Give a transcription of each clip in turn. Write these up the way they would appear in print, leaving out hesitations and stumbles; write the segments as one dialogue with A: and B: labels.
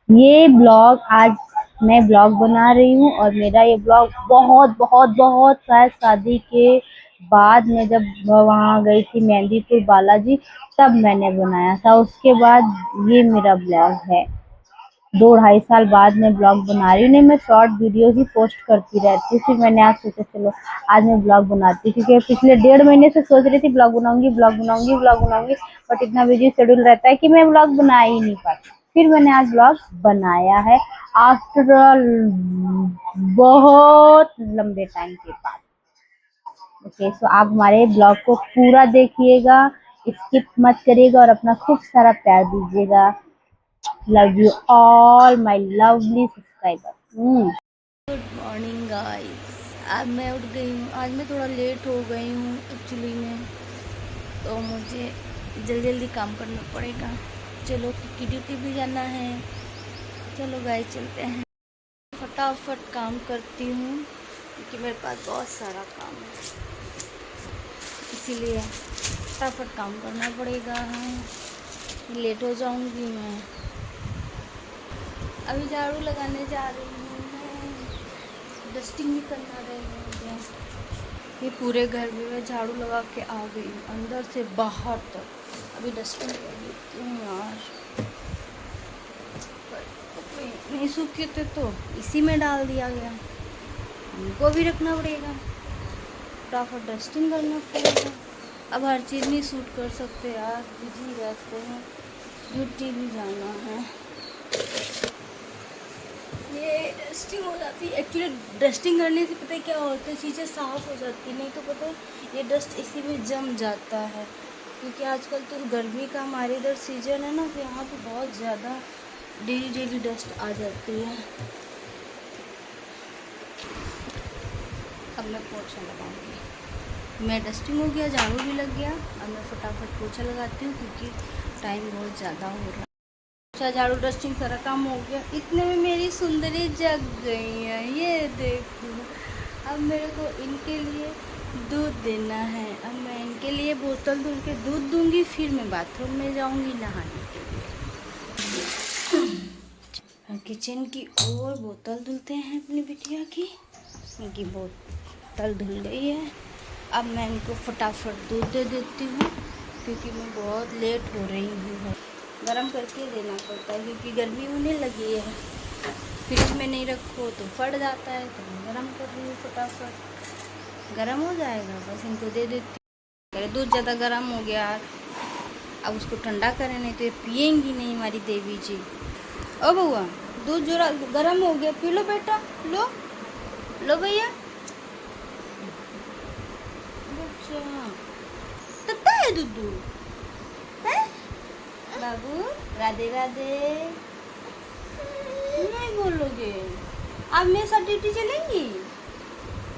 A: ये ब्लॉग आज मैं ब्लॉग बना रही हूँ और मेरा ये ब्लॉग बहुत बहुत बहुत शायद शादी के बाद में जब वहाँ गई थी मेहंदीपुर बालाजी तब मैंने बनाया था। उसके बाद ये मेरा ब्लॉग है। 2 ढाई साल बाद मैं ब्लॉग बना रही हूँ। नहीं, मैं शॉर्ट वीडियो ही पोस्ट करती रहती हूँ। फिर मैंने आज सोचा चलो आज मैं ब्लॉग बनाती हूँ, क्योंकि पिछले 1.5 महीने से सोच रही थी ब्लॉग बनाऊंगी ब्लॉग बनाऊंगी ब्लॉग बनाऊंगी, बट इतना बिजी शेड्यूल रहता है कि मैं ब्लॉग बना ही नहीं पाती। फिर मैंने आज ब्लॉग बनाया है आफ्टर बहुत लंबे टाइम के बाद। ओके, सो आप हमारे ब्लॉग को पूरा देखिएगा, स्किप मत करिएगा और अपना खूब सारा प्यार दीजिएगा। Love you all my lovely subscriber.
B: Good morning guys. आज मैं उठ गई हूँ। आज मैं थोड़ा लेट हो गई हूँ एक्चुअली में, तो मुझे जल्दी जल्दी काम करना पड़ेगा। चलो, की ड्यूटी भी जाना है। चलो गाइस चलते हैं। फटाफट काम करती हूँ क्योंकि मेरे पास बहुत सारा काम है, इसीलिए फटाफट काम करना पड़ेगा। लेट हो जाऊँगी मैं। अभी झाड़ू लगाने जा रही हूँ मैं, डस्टिंग भी करना रह गया। ये पूरे घर में मैं झाड़ू लगा के आ गई हूँ, अंदर से बाहर तक। अभी डस्टिंग कर लेती हूँ यार, कपड़े नहीं सूखे थे तो इसी में डाल दिया गया। उनको भी रखना पड़ेगा, फटाफट डस्टिंग करना पड़ेगा। अब हर चीज़ नहीं सूट कर सकते यार, बिजी रहते हैं, ड्यूटी भी जाना है। ये डस्टिंग हो जाती है। एक्चुअली डस्टिंग करने से पता है क्या होता है, चीज़ें साफ़ हो जाती है। नहीं तो पता है ये डस्ट इसी में जम जाता है, क्योंकि आजकल तो गर्मी का हमारे इधर सीजन है ना, तो यहाँ पे बहुत ज़्यादा डेली डेली डस्ट आ जाती है। अब मैं पोछा लगाऊंगी। मैं डस्टिंग हो गया, झाड़ू भी लग गया। अब मैं फटाफट पोछा लगाती हूँ क्योंकि टाइम बहुत ज़्यादा हो रहा है। अच्छा, झाड़ू डस्टिंग सारा काम हो गया। इतने में मेरी सुंदरी जग गई है, ये देखो। अब मेरे को इनके लिए दूध देना है। अब मैं इनके लिए बोतल धुल के दूध दूंगी, फिर मैं बाथरूम में जाऊंगी नहाने के लिए। किचन की ओर बोतल धुलते हैं अपनी बिटिया की। इनकी बोतल धुल गई है। अब मैं इनको फटाफट दूध दे देती हूँ क्योंकि मैं बहुत लेट हो रही हूँ। गरम करके देना पड़ता है क्योंकि गर्मी होने लगी है। फ्रिज में नहीं रखो तो फट जाता है, तो मैं गरम कर रही हूँ फटाफट। गरम हो जाएगा बस इनको दे देती हूँ। अरे दूध ज़्यादा गरम हो गया यार, अब उसको ठंडा करें, नहीं तो ये पियेंगी नहीं हमारी देवी जी। ओ बउआ, दूध जो गरम हो गया, पी लो बेटा, लो लो भैया। अच्छा, तत्ता है दूध है बाबू। राधे राधे नहीं बोलोगे? आप मेरे साथ ड्यूटी चलेंगी?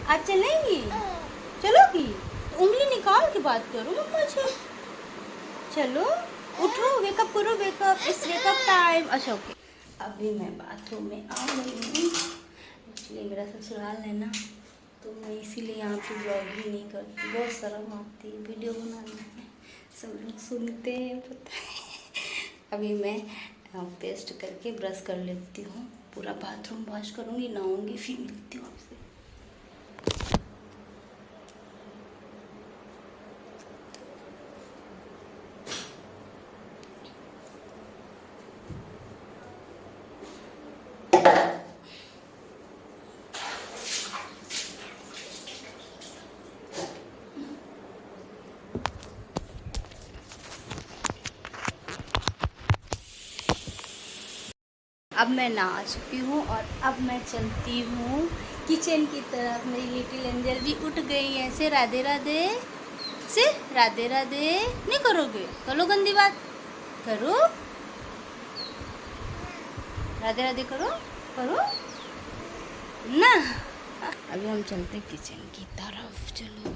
B: आज चलेंगी? चलोगी? तो उंगली निकाल के बात करो मम्मा से। चलो उठो, वेकअप करो, वेकअप, इस वेकअप टाइम। अच्छा ओके, अभी मैं बाथरूम में आ गई हूँ। एक्चुअली मेरा ससुराल है ना, तो मैं इसीलिए यहाँ पे ब्लॉगिंग नहीं करती, बहुत शर्म आती है वीडियो बनाने में। सब लोग सुनते हैं पता है। अभी मैं पेस्ट करके ब्रश कर लेती हूँ, पूरा बाथरूम वॉश करूँगी, नहाऊँगी, फिर मिलती हूँ आपसे। अब मैं नहा चुकी हूँ और अब मैं चलती हूँ किचन की तरफ। मेरी लिटिल एंजल भी उठ गई है। से राधे राधे, से राधे राधे। नहीं करोगे? करो, गंदी बात करो, राधे राधे करो, करो ना। अभी हम चलते किचन की तरफ। चलो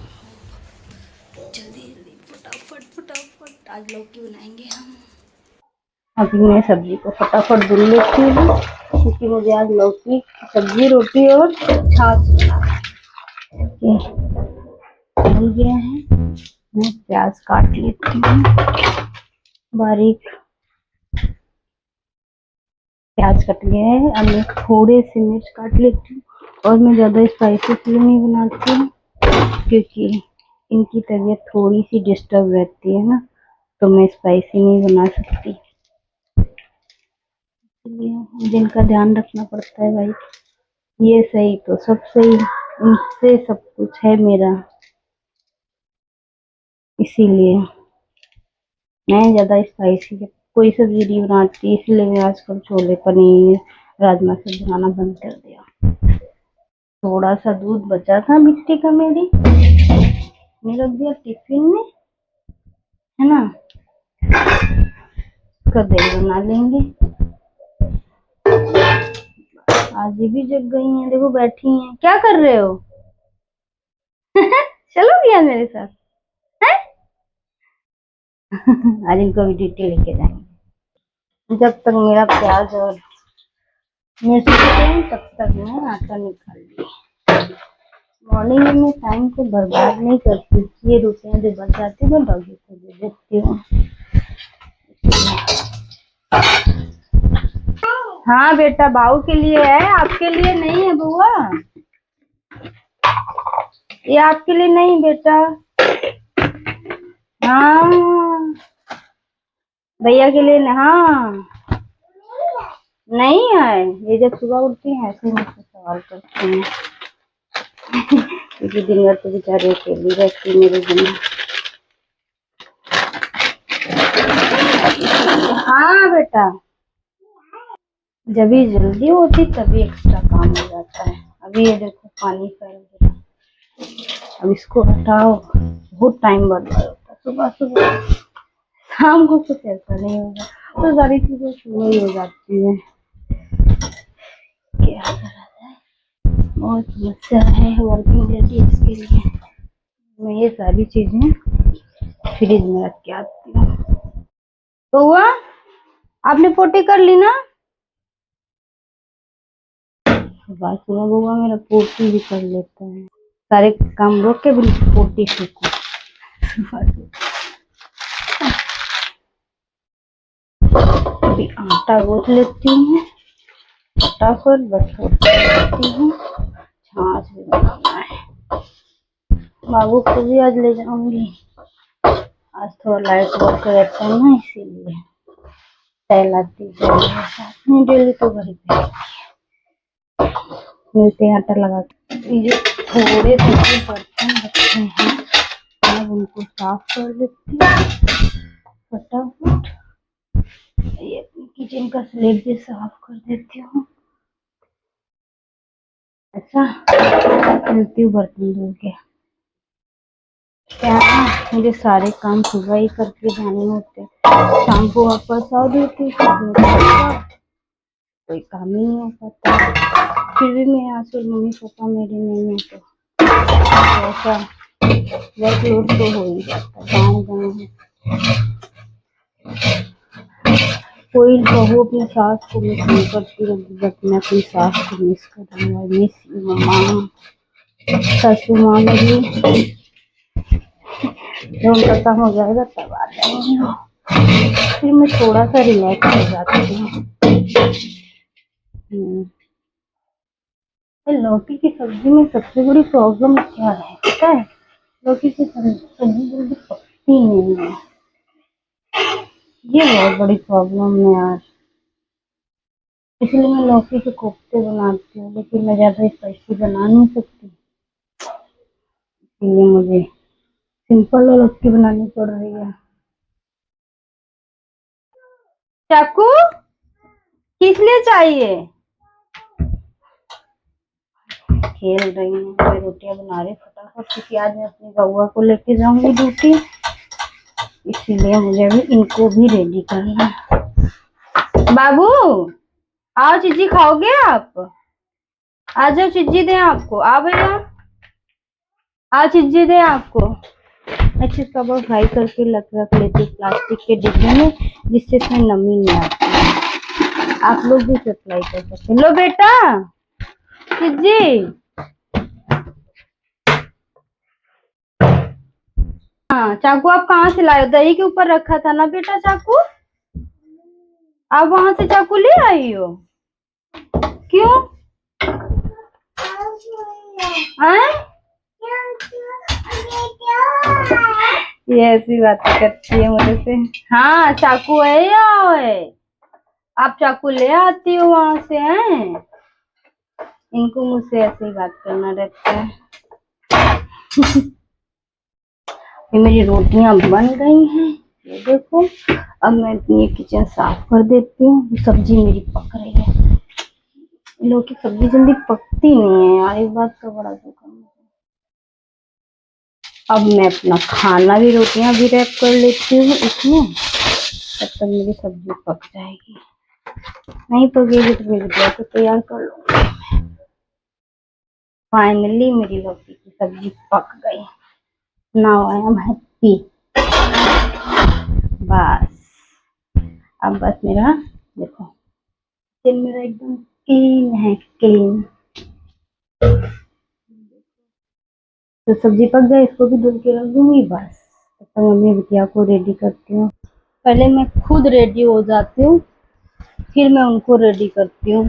B: जल्दी जल्दी, फटाफट फटाफट। आज लौकी बनाएंगे हम।
A: अभी मैं सब्जी को फटाफट धुल लेती हूँ क्योंकि मुझे आज लौकी सब्जी रोटी और छाछ बनाना है। धुल गया है। मैं प्याज काट लेती हूँ बारीक। प्याज कट गया है, अब मैं थोड़े से मिर्च काट लेती हूँ। और मैं ज़्यादा स्पाइसी इसलिए नहीं बनाती हूँ क्योंकि इनकी तबीयत थोड़ी सी डिस्टर्ब रहती है ना, तो मैं स्पाइसी नहीं बना सकती, इसलिए जिनका ध्यान रखना पड़ता है भाई। ये सही तो सब सही, इनसे सब कुछ है मेरा, इसीलिए मैं ज़्यादा स्पाइसी कोई सब्जी नहीं बनाती। इसलिए मैं आजकल छोले पनीर राजमा सब बनाना बंद कर दिया। थोड़ा सा दूध बचा था मिट्टी का मेरी, मैं रख दिया टिफिन में, है ना। इसका दही बना लेंगे। आज ये भी जग गई हैं, देखो बैठी हैं। क्या कर रहे हो? चलो क्या मेरे साथ है? आज इनको भी ड्यूटी लेके जाएंगे। जब तक मेरा प्याज और मिर्च तब तक मैं आटा निकाल ली। मॉर्निंग में मैं टाइम को बर्बाद नहीं करती, ये रोटियां जो बच जाती मैं डॉगी को दे देती हूँ। हाँ बेटा, भाऊ के लिए है, आपके लिए नहीं है बुआ, ये आपके लिए नहीं बेटा। हाँ भैया के लिए हाँ नहीं है। ये जब सुबह उठती हैं ऐसे मुझसे सवाल करते हैं क्योंकि दिन भर तो बेचारे अकेली रहती मेरे बिना। हाँ बेटा, जब भी जल्दी होती तभी एक्स्ट्रा काम हो जाता है। अभी ये देखो पानी फैल गया, अब इसको हटाओ, बहुत टाइम बर्बाद होता है। सुबह सुबह, शाम को कुछ ऐसा नहीं होगा, तो सारी चीजें सुबह ही हो जाती है। क्या करा जाए, बहुत समस्या है वर्किंग लेडीज के लिए। मैं ये सारी चीजें फ्रिज में रख के आती हूँ। तो हुआ, आपने पोटी कर ली ना? सुबह सुबह बउआ मेरा पोटी भी कर लेता है, सारे काम रोक के भी पोटी फेंकू। अभी आटा गूंथ लेती हूँ फटाफट, बस लेती हूँ। छाछ भी बनाना है, बाबू को भी आज ले जाऊंगी। आज थोड़ा लाइट वर्क रहता है ना, इसीलिए टहलाती साथ में डेली तो घर पे मिलते हैं आटा लगा के। ये थोड़े से बर्तन रखे हैं, अब उनको साफ कर देती हूँ फटाफट। ये किचन का स्लैब भी साफ कर देती हूँ। अच्छा, मिलती हूँ बर्तन धो के। क्या है, मुझे सारे काम सुबह ही करके जाने होते, शाम को वापस आओ ड्यूटी, कोई काम ही नहीं हो पाता। फिर भी मैं आजकल मम्मी पापा मेरे नहीं है तो ऐसा वर्कलोड तो हो ही जाता है। गाँव है, कोई बहू अपनी सास को मिस नहीं करती होगी, बट मैं अपनी सास को मिस कर रही हूँ। मिस माँ, सासू माँ मेरी, जब उनका काम हो जाएगा तब आ जाएंगी, फिर मैं थोड़ा सा रिलैक्स हो जाती हूँ। लौकी की सब्जी में सबसे बड़ी प्रॉब्लम क्या है पता है? लौकी की सब्जी जल्दी पकती नहीं है, ये बहुत बड़ी प्रॉब्लम है यार। इसलिए मैं लौकी के कोफ्ते बनाती हूँ, लेकिन मैं ज्यादा स्पाइसी बना नहीं सकती, इसलिए मुझे सिंपल लौकी बनानी पड़ रही है। चाकू किस लिए चाहिए? खेल रही हूँ, मैं रोटियां बना रही फटाफट क्योंकि आज मैं अपनी बउआ को लेके जाऊंगी ड्यूटी, इसीलिए मुझे भी इनको भी रेडी करना है। बाबू आओ, चिज्जी खाओगे आप? आ जाओ, चिज्जी दे आपको, आ भैया आ, चिज्जी दे आपको। अच्छे कवर फ्राई करके रख लेती हूँ प्लास्टिक के डिब्बे में, जिससे इसमें नमी नहीं आती। आप लोग भी सप्लाई कर सकते हैं। लो बेटा चिज्जी, हाँ चाकू आप कहाँ से लाए हो? दही के ऊपर रखा था ना बेटा चाकू, आप वहां से चाकू ले आई हो? क्यों? हैं? ये ऐसी बातें करती है मुझे से। हाँ, चाकू है या है? आप चाकू ले आती हो वहां से? हैं? इनको मुझसे ऐसे ही बात करना रहता है। ये मेरी रोटियां बन गई हैं, ये देखो। अब मैं ये किचन साफ कर देती हूँ। सब्जी मेरी पक रही है। इन लोगों की सब्जी जल्दी पकती नहीं है यार, इस बात का बड़ा दुख है मुझे। अब मैं अपना खाना भी, रोटियां भी रैप कर लेती हूँ इसमें, तब तक मेरी सब्जी पक जाएगी। नहीं तो बिल्कुल तो तैयार कर लूंगी। फाइनली मेरी लौकी की सब्जी पक गई। Now I am happy. बस मेरा देखो, किचन मेरा एकदम क्लीन है, क्लीन। तो सब्जी पक जाए, इसको भी धुल के रख दूंगी। बस तब तक मम्मी बिटिया को रेडी करती हूँ। पहले मैं खुद रेडी हो जाती हूँ, फिर मैं उनको रेडी करती हूँ,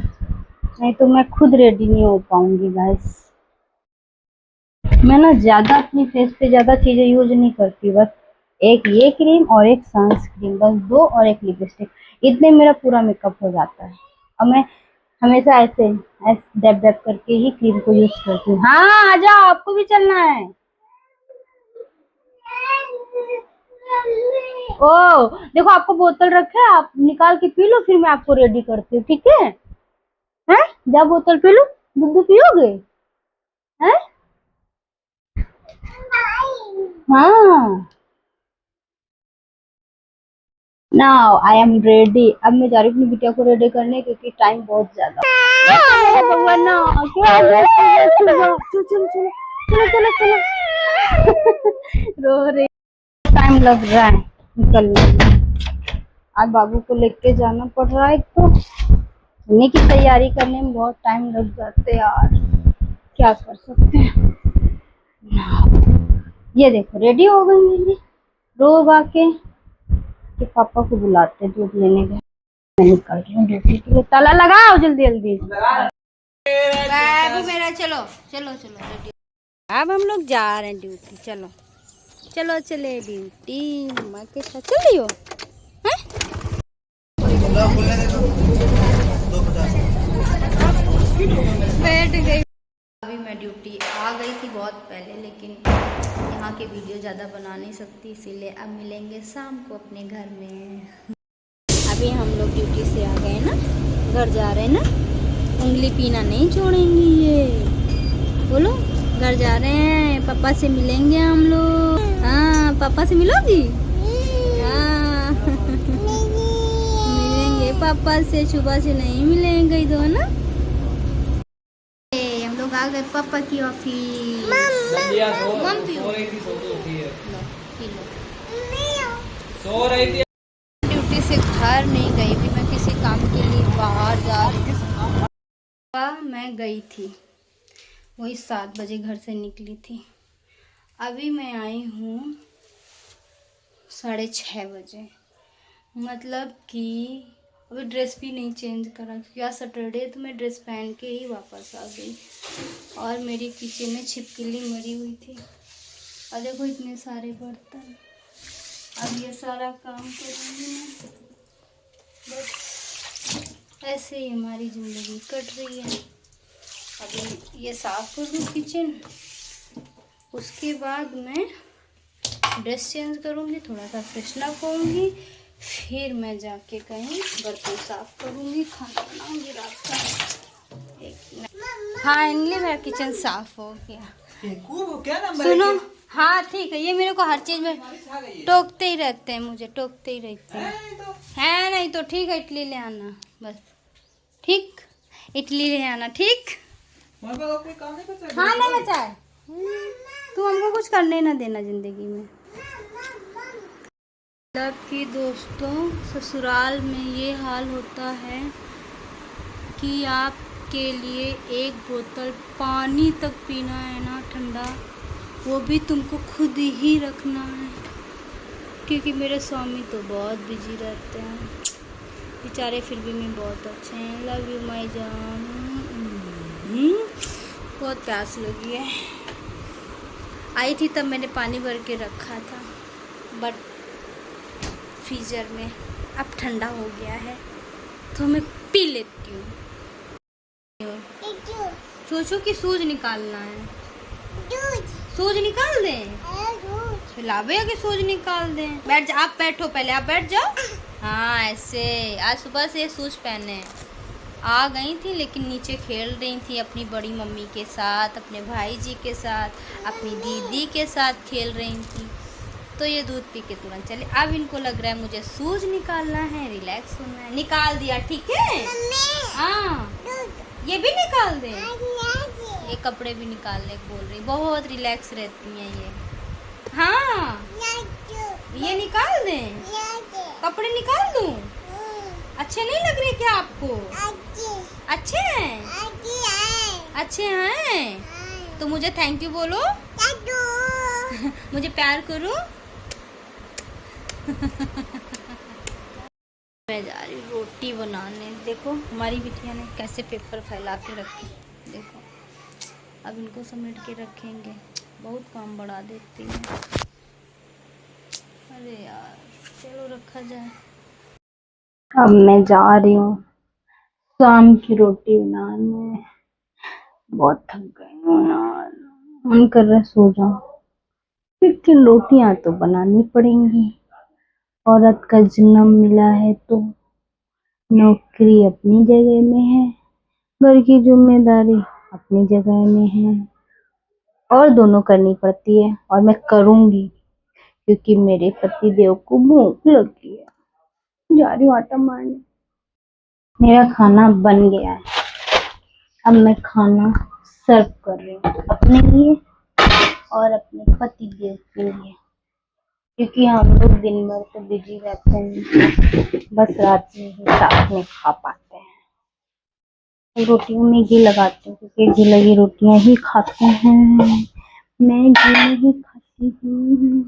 A: नहीं तो मैं खुद रेडी नहीं हो पाऊंगी गाइस। मैं ना ज्यादा अपनी फेस पे ज्यादा चीजें यूज नहीं करती, बस एक ये क्रीम और एक सनस्क्रीन, बस दो, और एक लिपस्टिक, इतने मेरा पूरा मेकअप हो जाता है। और मैं हमेशा ऐसे ऐसे डैब डैब करके ही क्रीम को यूज करती हूँ। हाँ, आ जाओ, आपको भी चलना है। ओ देखो, आपको बोतल रखे है, आप निकाल के पी लो, फिर मैं आपको रेडी करती हूँ, ठीक है? हैं? जा बोतल पी लो, दूध पियोगे? हैं? हाँ, नाउ आई एम रेडी। अब मैं जा रही हूँ अपनी बिटिया को रेडी करने, क्योंकि टाइम बहुत ज्यादा। भगवान ना, चलो चलो चलो चलो चलो। रो रही, टाइम लग रहा है निकलने में। आज बाबू को लेके जाना पड़ रहा है, तो सोने की तैयारी करने में बहुत टाइम लग जाते यार, क्या कर सकते हैं। ये देखो रेडी हो गई मेरी, रोब आके कि पापा को बुलाते दूध लेने गए। मैं निकल रही हूँ ड्यूटी के लिए, ताला लगाओ जल्दी जल्दी।
B: बाबू मेरा, चलो चलो चलो रेडी। अब हम लोग जा रहे हैं ड्यूटी। चलो चलो चले ड्यूटी। मम्मा के साथ चल रही हो? बैठ गई। अभी मैं ड्यूटी आ गई थी बहुत पहले, लेकिन यहाँ की वीडियो ज़्यादा बना नहीं सकती, इसीलिए अब मिलेंगे शाम को अपने घर में। अभी हम लोग ड्यूटी से आ गए ना, घर जा रहे हैं ना। उंगली पीना नहीं छोड़ेंगी ये, बोलो घर जा रहे हैं, पापा से मिलेंगे हम लोग। हाँ, पापा से मिलोगी? हाँ मिलेंगे पापा से, सुबह से नहीं मिलेंगे दो ना। हम लोग आ गए पापा की ऑफिस। ड्यूटी से घर नहीं गई थी मैं, किसी काम के लिए बाहर जा रही थी। मैं गई थी, वही 7 बजे घर से निकली थी। अभी मैं आई हूँ 6:30 बजे। मतलब कि अभी ड्रेस भी नहीं चेंज करा, क्योंकि आज सैटरडे, तो मैं ड्रेस पहन के ही वापस आ गई। और मेरी किचन में छिपकली मरी हुई थी, और देखो इतने सारे बर्तन। अब ये सारा काम करूँगी मैं, बस ऐसे ही हमारी ज़िंदगी कट रही है। अभी ये साफ कर दूँ किचन, उसके बाद मैं ड्रेस चेंज करूँगी, थोड़ा सा फ्रेशन अप होऊंगी, फिर मैं जाके कहीं बर्तन साफ करूँगी, खाना बनाऊँगी रात का। फाइनली मेरा किचन साफ हो गया। सुनो, हाँ ठीक है, ये मेरे को हर चीज़ में टोकते ही रहते हैं, मुझे टोकते ही रहते हैं। है नहीं तो ठीक है, इडली ले आना बस। ठीक, इडली ले आना, ठीक। हाँ नहीं बचा है, तू हमको कुछ करने ना देना जिंदगी में। मतलब कि दोस्तों, ससुराल में ये हाल होता है कि आपके लिए एक बोतल पानी तक पीना है ना ठंडा, वो भी तुमको खुद ही रखना है, क्योंकि मेरे स्वामी तो बहुत बिजी रहते हैं। बेचारे फिर भी मैं बहुत अच्छे हैं। लव यू माई जान। बहुत प्यास लगी है। आई थी तब मैंने पानी भर के रखा था, बट फ्रीज़र में अब ठंडा हो गया है तो मैं पी लेती हूँ। सोचो कि सूज निकालना है। सूज निकाल दें? लावे कि सूज निकाल दें? बैठ जा, आप बैठो पहले, आप बैठ जाओ। हाँ ऐसे। आज सुबह से सूज पहने आ गई थी, लेकिन नीचे खेल रही थी अपनी बड़ी मम्मी के साथ, अपने भाई जी के साथ, अपनी दीदी के साथ खेल रही थी। तो ये दूध पी के तुरंत चले। अब इनको लग रहा है मुझे सूज निकालना है, रिलैक्स होना है। निकाल दिया, ठीक है। हाँ ये भी निकाल दे। ये कपड़े भी निकालने को बोल रही, बहुत रिलैक्स रहती हैं ये। हाँ ये निकाल दें, कपड़े निकाल दूं? अच्छे नहीं लग रहे क्या आपको? अच्छे हैं? अच्छे हैं तो मुझे थैंक यू बोलो। मुझे प्यार करो। मैं जा रही हूँ रोटी बनाने। देखो हमारी बिटिया ने कैसे पेपर फैला के रखे, देखो। अब इनको समेट के रखेंगे, बहुत काम बढ़ा देती हैं। अरे यार चलो रखा जाए।
A: अब मैं जा रही हूँ शाम की रोटी बनाने। बहुत थक गई हूँ यार, मन कर रहा है सो जाऊं, लेकिन रोटियां तो बनानी पड़ेंगी। औरत का जन्म मिला है तो नौकरी अपनी जगह में है, घर की जिम्मेदारी अपनी जगह में है, और दोनों करनी पड़ती है। और मैं करूंगी क्योंकि मेरे पति देव को भूख लगी है। जा रही हूँ आटा मारने। मेरा खाना बन गया है, अब मैं खाना सर्व कर रही हूँ अपने लिए और अपने पति देव के लिए, क्योंकि हम लोग दिन भर तो बिजी रहते हैं, बस रात में ही साथ में खा पाते हैं। रोटियों में घी लगाती हूँ क्योंकि घी लगी रोटियां ही खाते हैं। मैं घी नहीं खाती हूँ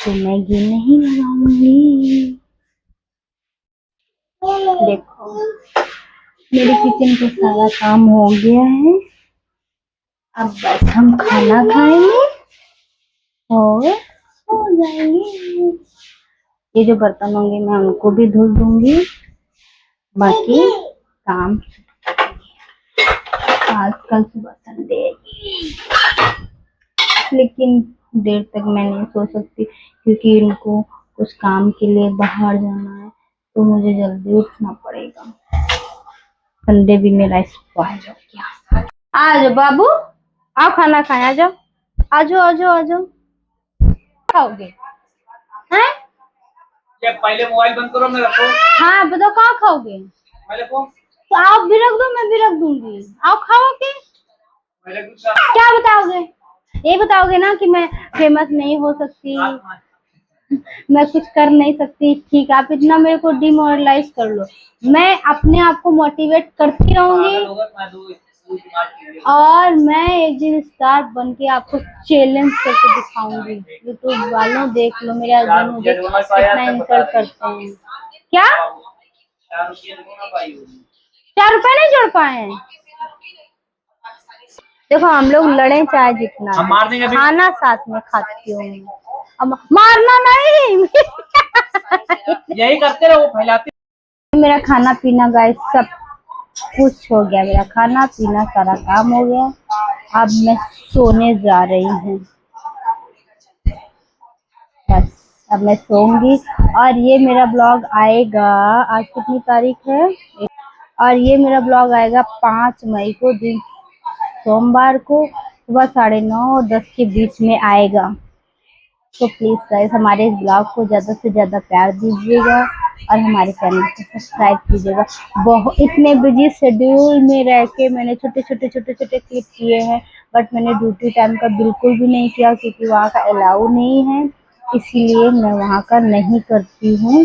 A: तो मैं घी नहीं लगाऊंगी। देखो मेरे किचन का सारा काम हो गया है, अब बस हम खाना खाएंगे और सो जाएंगे। ये जो बर्तन होंगे मैं उनको भी धुल दूंगी, बाकी काम आजकल सुबह संडे है, लेकिन देर तक मैं नहीं सो सकती क्योंकि इनको कुछ काम के लिए बाहर जाना है, तो मुझे जल्दी उठना पड़ेगा। संडे भी मेरा स्पॉइल हो गया। आ जाओ बाबू, आओ खाना खाए, आ जाओ आ जाओ आ जाओ आ जाओ। खाओगे? हैं?
C: पहले मोबाइल बंद करो, मैं रखो।
A: हाँ बताओ कहाँ खाओगे?
C: पहले को
A: तो आप भी रख दो, मैं भी रख दूंगी। आओ खाओगे?
C: पहले कुछ
A: क्या बताओगे? ये बताओगे ना कि मैं फेमस नहीं हो सकती, मैं कुछ कर नहीं सकती। ठीक है, आप इतना मेरे को डिमोरलाइज कर लो, मैं अपने आप को मोटिवेट करती रहूंगी और मैं एक दिन स्टार बन के आपको चैलेंज करके दिखाऊंगी। यूट्यूब वालों देख लो, मेरे हस्बैंड मुझे कितना इंसल्ट करते हैं। क्या 4 रुपए नहीं जोड़ पाए? देखो हम लोग लड़े चाहे जितना, खाना साथ में खाती हूँ। अब मारना नहीं
C: यही करते रहो, फैलाते।
A: मेरा खाना पीना गाइस सब कुछ हो गया, मेरा खाना पीना सारा काम हो गया। अब मैं सोने जा रही हूँ, बस अब मैं सोऊंगी। और ये मेरा ब्लॉग आएगा, आज कितनी तारीख है, और ये मेरा ब्लॉग आएगा 5 मई को, दिन सोमवार को, सुबह 9:30 और 10 के बीच में आएगा। तो प्लीज गाइस हमारे इस ब्लॉग को ज्यादा से ज्यादा प्यार दीजिएगा और हमारे चैनल को सब्सक्राइब कीजिएगा। बहुत इतने बिजी शेड्यूल में रह के मैंने छोटे छोटे क्लिप किए हैं, बट मैंने ड्यूटी टाइम का बिल्कुल भी नहीं किया क्योंकि वहाँ का अलाउ नहीं है, इसीलिए मैं वहाँ का नहीं करती हूँ।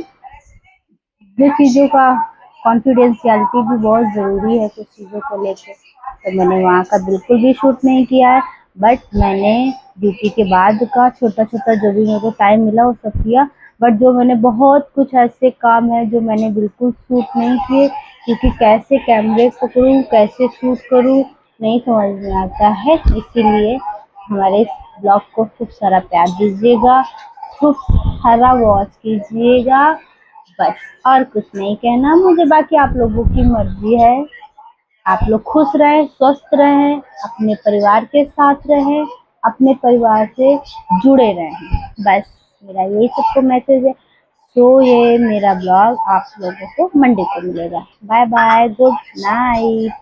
A: जो चीज़ों का कॉन्फिडेंशियलिटी भी बहुत ज़रूरी है कुछ चीज़ों को लेकर, तो मैंने वहाँ का बिल्कुल भी शूट नहीं किया है। बट मैंने ड्यूटी के बाद का छोटा जो भी मेरे को टाइम मिला वो सब किया। बट जो मैंने बहुत कुछ ऐसे काम है जो मैंने बिल्कुल शूट नहीं किए, क्योंकि कैसे कैमरे पकड़ूं, कैसे शूट करूं, नहीं समझ में आता है। इसीलिए हमारे इस ब्लॉग को खूब सारा प्यार दीजिएगा, खूब सारा वॉच कीजिएगा, बस और कुछ नहीं कहना मुझे। बाकी आप लोगों की मर्जी है, आप लोग खुश रहें, स्वस्थ रहें, अपने परिवार के साथ रहें, अपने परिवार से जुड़े रहें, बस मेरा यही सबको मैसेज है। तो ये मेरा ब्लॉग आप लोगों को मंडे को मिलेगा। Bye bye, good night.